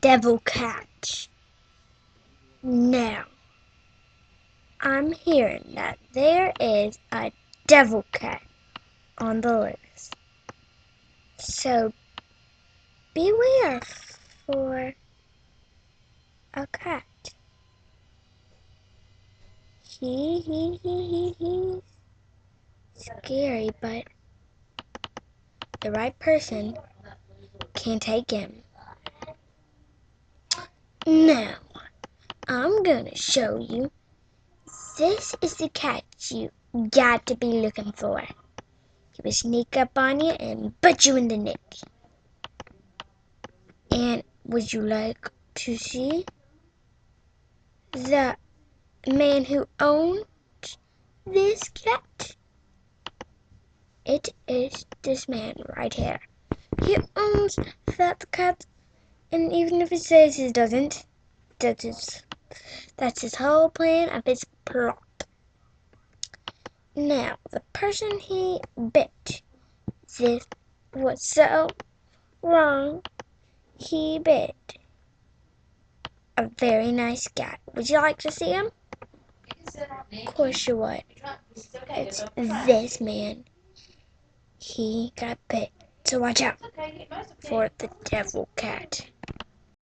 devil cat. Now, I'm hearing that there is a devil cat on the list. So beware for a cat. He's scary, but the right person can take him. Now, I'm gonna show you. This is the cat you got to be looking for. He will sneak up on you and bite you in the neck. And would you like to see the man who owns this cat? It is this man right here. He owns that cat, and even if he says he doesn't, that's his whole plan of his plot. Now, the person he bit, this was so wrong. He bit a very nice cat. Would you like to see him? Of course you would. It's this man. He got bit. So watch out for the devil cat.